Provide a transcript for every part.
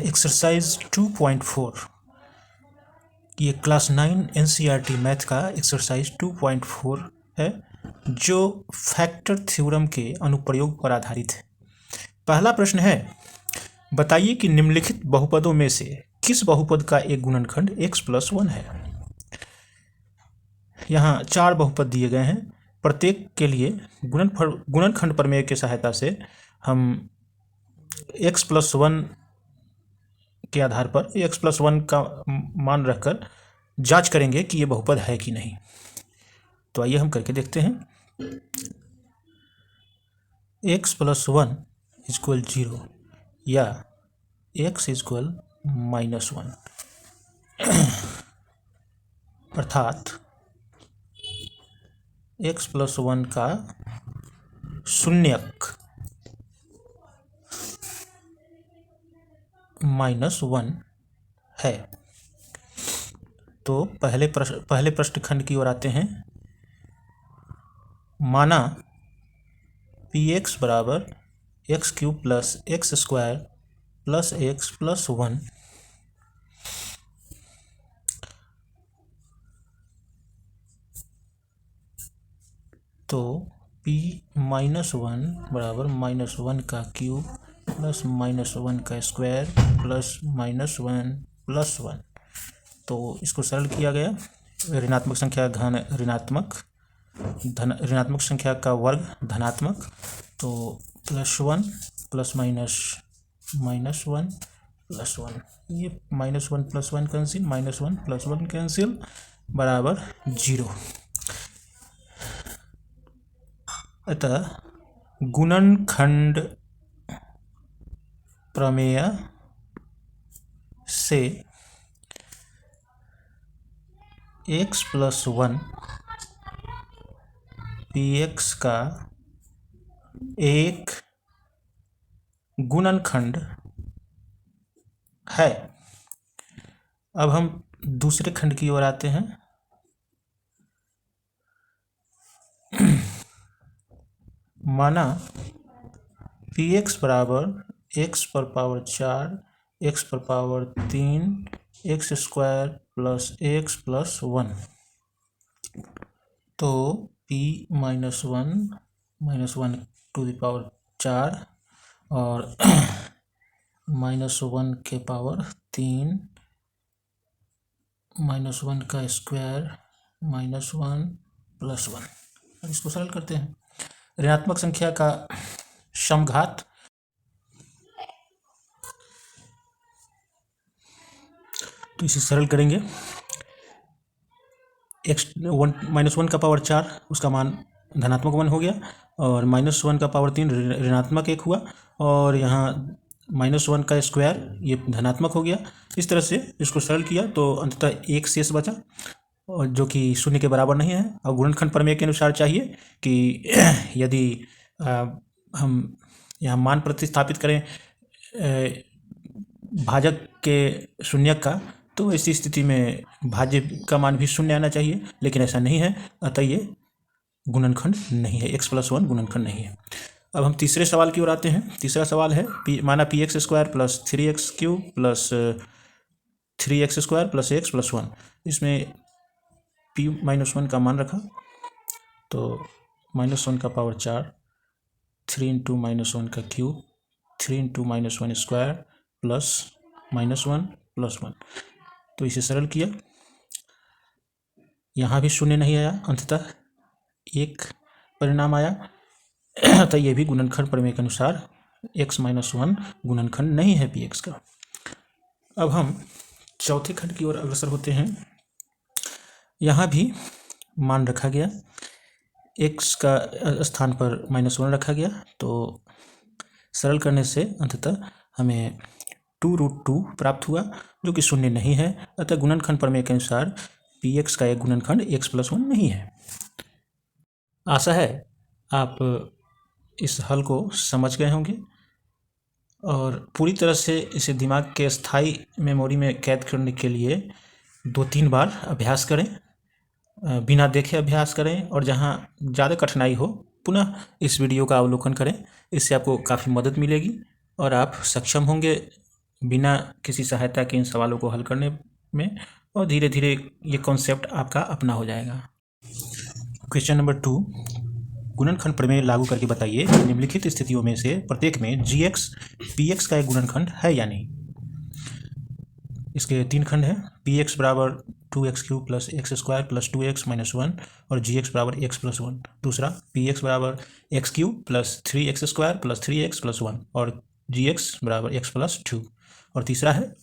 Exercise 2.4 ये class 9 NCERT math का exercise 2.4 है जो फैक्टर थ्योरम के अनुप्रयोग पर आधारित है। पहला प्रश्न है, बताइए कि निम्नलिखित बहुपदों में से किस बहुपद का एक गुणनखंड x+1 है। यहाँ 4 बहुपद दिए गए हैं। प्रत्येक के लिए गुणनखंड प्रमेय की सहायता से हम x+1 के आधार पर x+1 का मान रखकर जांच करेंगे कि ये बहुपद है कि नहीं। तो आइए हम करके देखते हैं। x+1 = 0 या x = -1 अर्थात x+1 का शून्यक -1 है। तो पहले प्रश्नखंड की ओर आते हैं। माना px = x³ + x² + x+1 तो p -1 = -1 का क्यूब प्लस -1 का स्क्वायर प्लस -1 + 1। तो इसको सरल किया गया। ऋणात्मक संख्या घन ऋणात्मक, ऋणात्मक संख्या का वर्ग धनात्मक, तो +1 + -1 + 1। ये -1 + 1 कैंसिल, -1 + 1 कैंसिल बराबर 0। अतः गुणनखंड प्रमेय से x+1 px का एक गुणनखंड है। अब हम दूसरे खंड की ओर आते हैं। माना px = x⁴, x⁴, x² + x+1 तो p -1 और -1 के पावर 3 -1 का स्क्वायर -1 + 1। इसको सरल करते हैं। ऋणात्मक संख्या का समघात तो इसे सरल करेंगे। -1 का पावर 4 उसका मान धनात्मक 1 हो गया और -1 का पावर 3 ऋणात्मक 1 हुआ और यहाँ -1 का स्क्वायर ये धनात्मक हो गया। इस तरह से इसको सरल किया तो अंततः 1 शेष बचा और जो कि 0 के बराबर नहीं है। और गुणनखंड प्रमेय के अनुसार चाहिए कि यदि हम यहाँ मान प्रतिस्थापित करें भाजक के शून्यक का, तो ऐसी स्थिति में भाज्य का मान भी 0 आना चाहिए, लेकिन ऐसा नहीं है। अतः ये गुणनखंड नहीं है, x+1 गुणनखंड नहीं है। अब हम तीसरे सवाल की ओर आते हैं। तीसरा सवाल है माना px² + 3x³ + 3x² + x+1। इसमें p -1 का मान रखा तो -1 का पावर 4 3 × -1 का क्यूब 3 × -1 स्क्वायर प्लस -1 + 1। तो इसे सरल किया। यहाँ भी 0 नहीं आया, अंततः 1 परिणाम आया। अतः ये भी गुणनखंड प्रमेय के अनुसार x-1 गुणनखंड नहीं है px का। अब हम चौथे खंड की ओर अग्रसर होते हैं। यहाँ भी मान रखा गया, x का स्थान पर -1 रखा गया। तो सरल करने से अंततः हमें 2√2 प्राप्त हुआ जो कि 0 नहीं है। अतः गुणनखंड प्रमेय के अनुसार px का एक गुणनखंड x+1 नहीं है। आशा है आप इस हल को समझ गए होंगे और पूरी तरह से इसे दिमाग के स्थायी मेमोरी में कैद करने के लिए 2-3 बार अभ्यास करें, बिना देखे अभ्यास करें और जहाँ ज़्यादा कठिनाई हो पुनः इस वीडियो का अवलोकन करें। इससे आपको काफ़ी मदद मिलेगी और आप सक्षम होंगे बिना किसी सहायता के इन सवालों को हल करने में, और धीरे धीरे ये कॉन्सेप्ट आपका अपना हो जाएगा। क्वेश्चन नंबर 2, गुणनखंड प्रमेय लागू करके बताइए कि निम्नलिखित स्थितियों में से प्रत्येक में gx px का एक गुणनखंड है या नहीं। इसके 3 खंड हैं, px बराबर 2x³ plus x square plus 2x minus 1 और gx बराबर x प्लस 1। दूसरा px बराबर x³ plus 3x square plus 3x plus 1 और gx बराबर x प्लस 2। और तीसरा है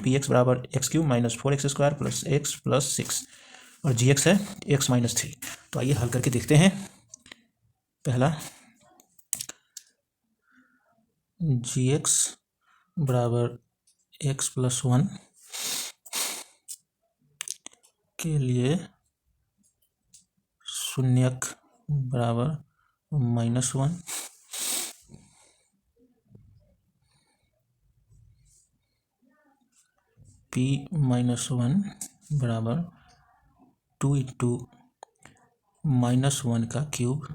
px बराबर x³ minus 4x square plus x plus 6 और gx है x माइनस 3। तो आइए हल करके देखते हैं। पहला, gx बराबर x प्लस 1 के लिए शून्यक बराबर -1, p माइनस 1 बराबर 2 इंटू -1 का क्यूब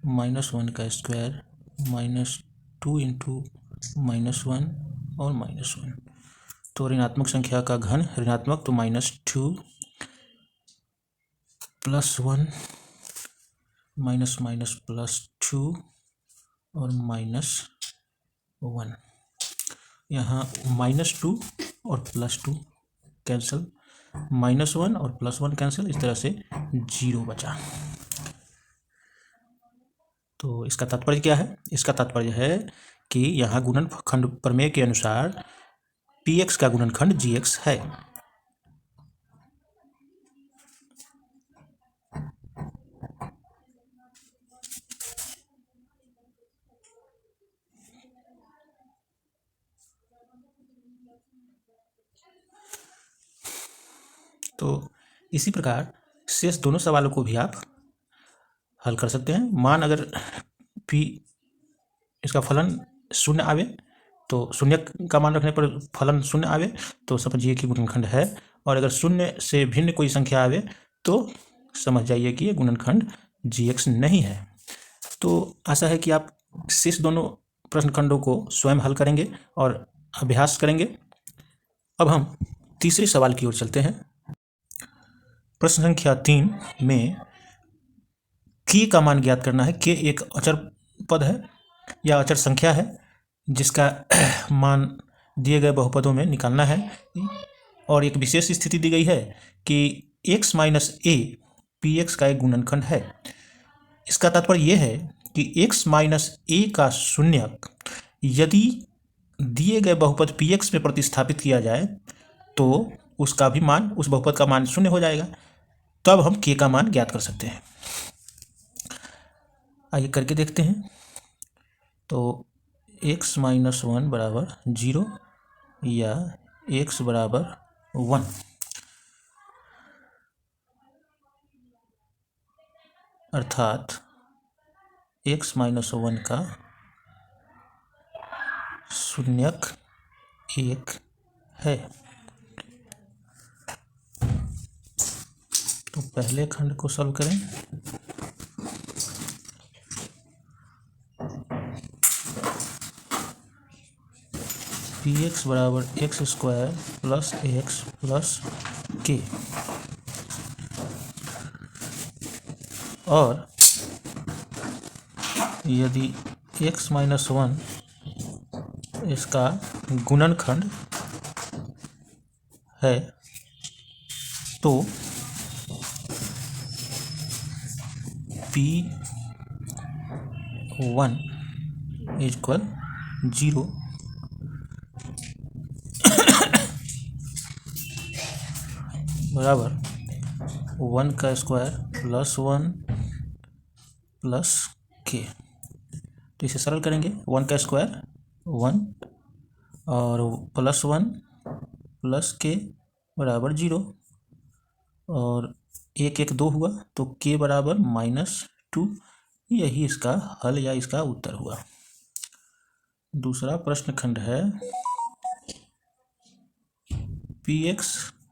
-1 का स्क्वायर -2 इंटू -1 और -1। तो ऋणात्मक संख्या का घन ऋणात्मक, तो -2 प्लस 1 माइनस माइनस प्लस 2 और -1। यहाँ -2 और +2 कैंसिल, -1 और +1 कैंसिल, इस तरह से 0 बचा। तो इसका तात्पर्य क्या है? इसका तात्पर्य है कि यहाँ गुणनखंड प्रमेय के अनुसार px का गुणनखंड gx है। तो इसी प्रकार शेष दोनों सवालों को भी आप हल कर सकते हैं। मान अगर p इसका फलन शून्य आवे, तो शून्य का मान रखने पर फलन शून्य आवे तो समझिए कि गुणनखंड है, और अगर शून्य से भिन्न कोई संख्या आवे तो समझ जाइए कि ये गुणनखंड gx नहीं है। तो आशा है कि आप शेष दोनों प्रश्न खंडों को स्वयं हल करेंगे और अभ्यास करेंगे। अब हम तीसरे सवाल की ओर चलते हैं। प्रश्न संख्या 3 में k का मान ज्ञात करना है। k एक अचर पद है या अचर संख्या है जिसका मान दिए गए बहुपदों में निकालना है, और एक विशेष स्थिति दी गई है कि x माइनस a px का एक गुणनखंड है। इसका तात्पर्य यह है कि x माइनस a का शून्यक यदि दिए गए बहुपद px में प्रतिस्थापित किया जाए तो उसका भी मान, उस बहुपद का मान शून्य हो जाएगा। तब हम k का मान ज्ञात कर सकते हैं। आइए करके देखते हैं। तो x माइनस 1 बराबर 0 या x बराबर 1। अर्थात x माइनस 1 का शून्यक 1 है। तो पहले खंड को सॉल्व करें। px बराबर x square plus x plus के, और यदि x माइनस 1 इसका गुणनखंड है तो p1 इक्वल 0 बराबर 1 का स्क्वायर प्लस 1 प्लस के। तो इसे सरल करेंगे। 1 का स्क्वायर 1 और प्लस 1 प्लस के बराबर 0, और 1 1 2 हुआ तो के बराबर -2। यही इसका हल या इसका उत्तर हुआ। दूसरा प्रश्न खंड है px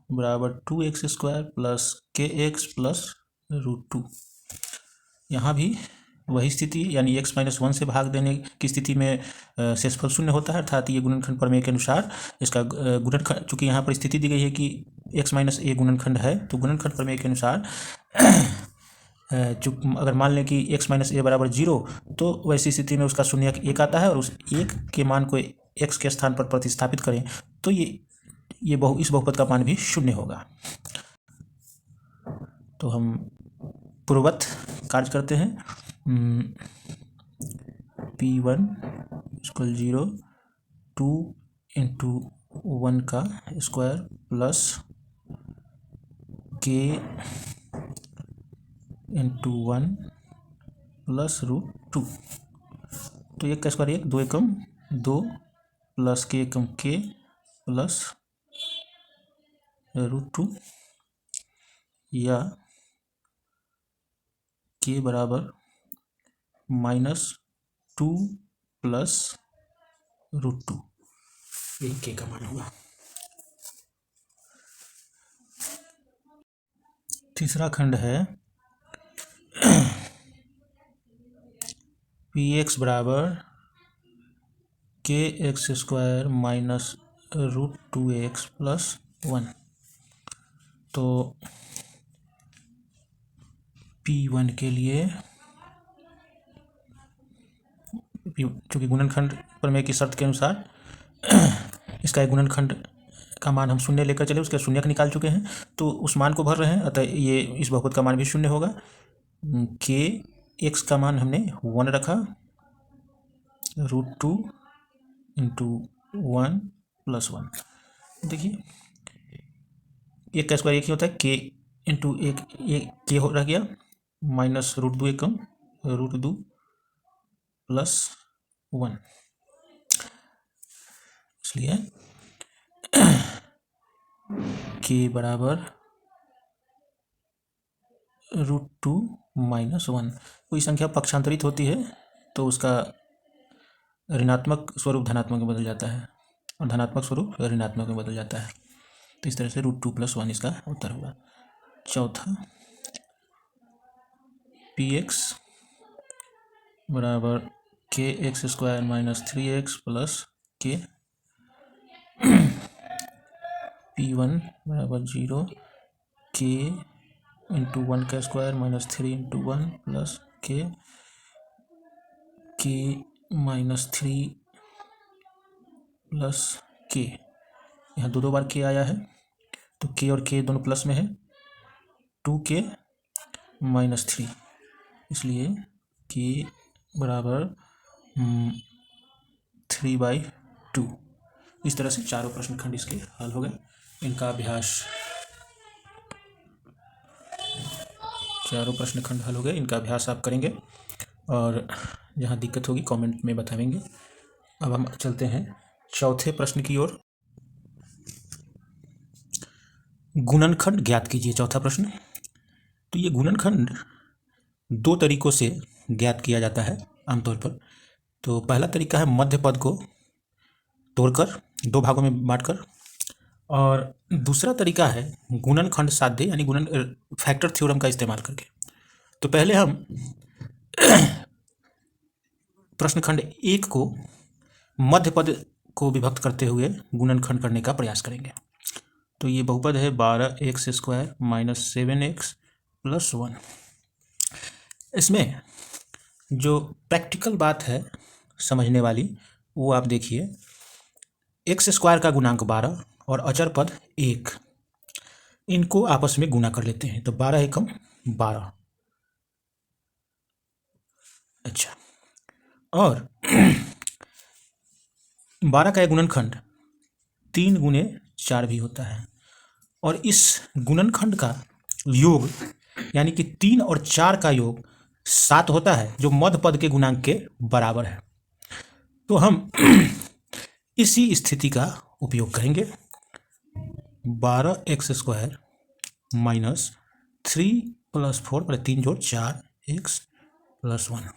बराबर 2x square plus kx plus √2। यहाँ भी वही स्थिति यानी x-1 से भाग देने की स्थिति में शेषफल शून्य होता है, अर्थात ये गुणनखंड प्रमेय के अनुसार इसका गुणनखंड, चूंकि यहाँ पर स्थिति दी गई है कि x-a गुणनखंड है, तो गुणनखंड प्रमेय के अनुसार अगर मान लें कि x-a बराबर 0, तो वैसी स्थिति में उसका शून्यक 1 आता है और उस 1 के मान को x के स्थान पर प्रतिस्थापित करें तो इस बहुपद का मान भी शून्य होगा। तो हम पूर्ववत कार्य करते हैं। P1 = 0, 2 × 1 का स्क्वायर प्लस k × 1 प्लस √2। तो 1 का स्क्वायर 1, 2 एकम 2 प्लस k एकम k प्लस √2 या k बराबर -2 प्लस √2, यही k का मान होगा। तीसरा खंड है px बराबर kx² माइनस √2x प्लस 1। तो P1 के लिए, चूँकि गुणनखंड प्रमेय की शर्त के अनुसार इसका एक गुणनखंड का मान हम शून्य लेकर चले, उसके शून्यक निकाल चुके हैं, तो उस मान को भर रहे हैं, अतः ये इस बहुपद का मान भी शून्य होगा। k x का मान हमने 1 रखा, √2 × 1 प्लस 1। देखिए 1 का स्क्वायर 1 ही होता है, k × 1 k रह गया, माइनस √2 एकम √2 प्लस 1, इसलिए k बराबर √2 - 1। कोई संख्या पक्षांतरित होती है तो उसका ऋणात्मक स्वरूप धनात्मक में बदल जाता है और धनात्मक स्वरूप ऋणात्मक में बदल जाता है। तो इस तरह से √2 + 1 इसका उत्तर होगा। चौथा, px बराबर kx² - 3x plus k। P1 बराबर 0, k × 1 का square minus 3 × 1 plus k -3 plus k। यहाँ दो बार k आया है, तो k और k दोनों प्लस में है, 2k - 3, इसलिए k बराबर 3/2। इस तरह से चारों प्रश्न खंड इसके हल हो गए। इनका अभ्यास, चारों प्रश्न खंड हल हो गए, इनका अभ्यास आप करेंगे और जहाँ दिक्कत होगी कमेंट में बताएंगे। अब हम चलते हैं चौथे प्रश्न की ओर। गुणनखंड ज्ञात कीजिए, चौथा प्रश्न। तो ये गुणनखंड दो तरीकों से ज्ञात किया जाता है आमतौर पर। तो पहला तरीका है मध्य पद को तोड़कर, दो भागों में बांटकर, और दूसरा तरीका है गुणनखंड साध्य यानी फैक्टर थ्योरम का इस्तेमाल करके। तो पहले हम प्रश्न खंड 1 को मध्य पद को विभक्त करते हुए गुणनखंड करने का प्रयास करेंगे। तो ये बहुपद है 12x² - 7x प्लस 1। इसमें जो प्रैक्टिकल बात है समझने वाली, वो आप देखिए, x² का गुणांक 12 और अचर पद 1, इनको आपस में गुणा कर लेते हैं। तो 12 एकम 12। अच्छा, और 12 का गुणनखंड 3 × 4 भी होता है, और इस गुणनखंड का योग यानी कि 3 और 4 का योग 7 होता है, जो मध्य पद के गुणांक के बराबर है। तो हम इसी स्थिति का उपयोग करेंगे। 12x² minus 3 + 4 + 3 + 4 x plus 1।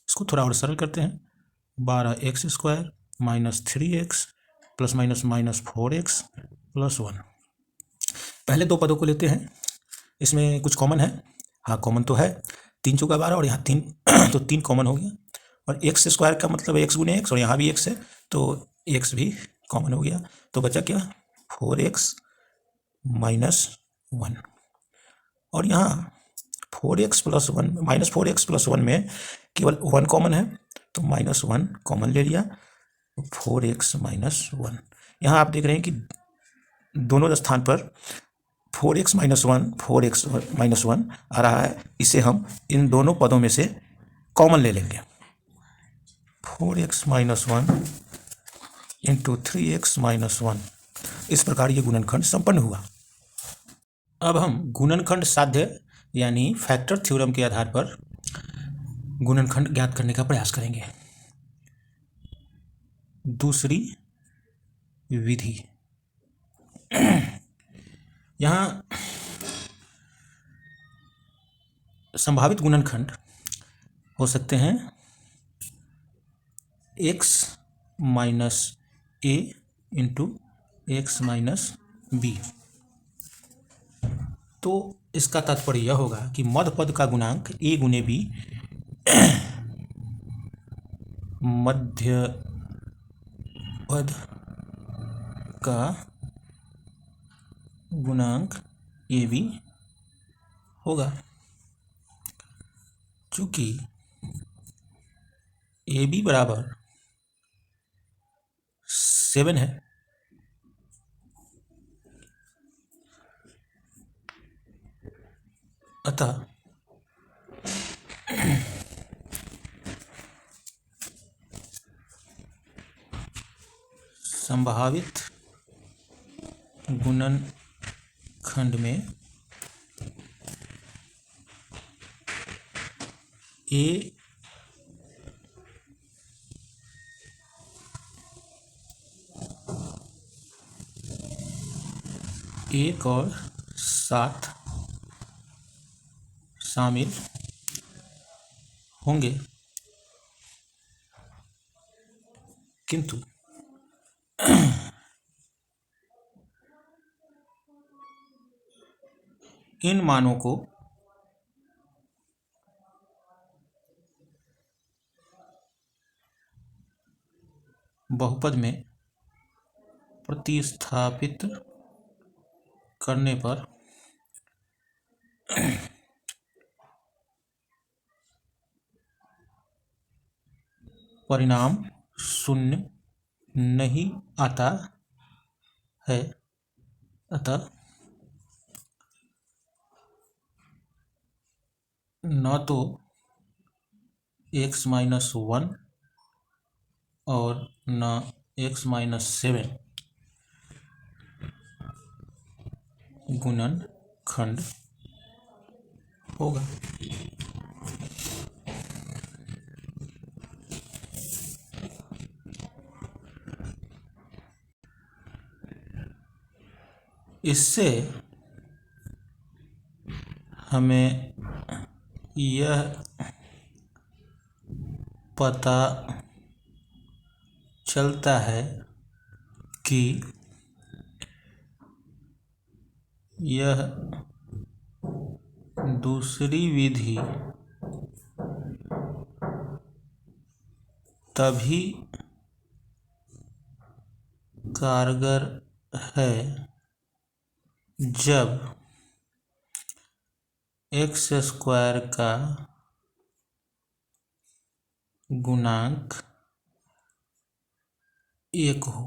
इसको थोड़ा और सरल करते हैं। 12x² minus 3x plus minus 4x plus 1। पहले दो पदों को लेते हैं, इसमें कुछ कॉमन है। हाँ, कॉमन तो है, 3 चौका 12 और यहाँ 3 तो 3 कॉमन हो गया, और एक्स स्क्वायर का मतलब एक्स गुने एक्स, और यहाँ भी एक्स है तो एक्स भी कॉमन हो गया। तो बचा क्या, 4x माइनस 1। और यहाँ 4x plus 1 minus 4x plus 1 में केवल 1 कॉमन है, तो -1 कॉमन ले लिया, 4x माइनस 1। यहाँ आप देख रहे हैं कि दोनों स्थान पर 4x माइनस 1 4x माइनस 1 आ रहा है। इसे हम इन दोनों पदों में से कॉमन ले लेंगे। 4x minus 1 into 3x minus 1। इस प्रकार ये गुणनखंड संपन्न हुआ। अब हम गुणनखंड साध्य यानी फैक्टर थ्योरम के आधार पर गुणनखंड ज्ञात करने का प्रयास करेंगे। दूसरी विधि, यहाँ संभावित गुणनखंड हो सकते हैं x माइनस ए इंटू एक्स माइनस बी। तो इसका तात्पर्य यह होगा कि मध्य पद का गुणांक a गुने b, मध्य पद का गुणांक ए बी होगा। चूंकि ए बी बराबर 7 है, अतः संभावित गुणनखंड में ए एक और 7 शामिल होंगे, किंतु इन मानों को बहुपद में प्रतिस्थापित करने पर परिणाम शून्य नहीं आता है। अतः न तो x माइनस 1 और न x माइनस 7 गुणनखंड होगा। इससे हमें यह पता चलता है कि यह दूसरी विधि तभी कारगर है जब एक्स स्क्वायर का गुणांक 1 हो।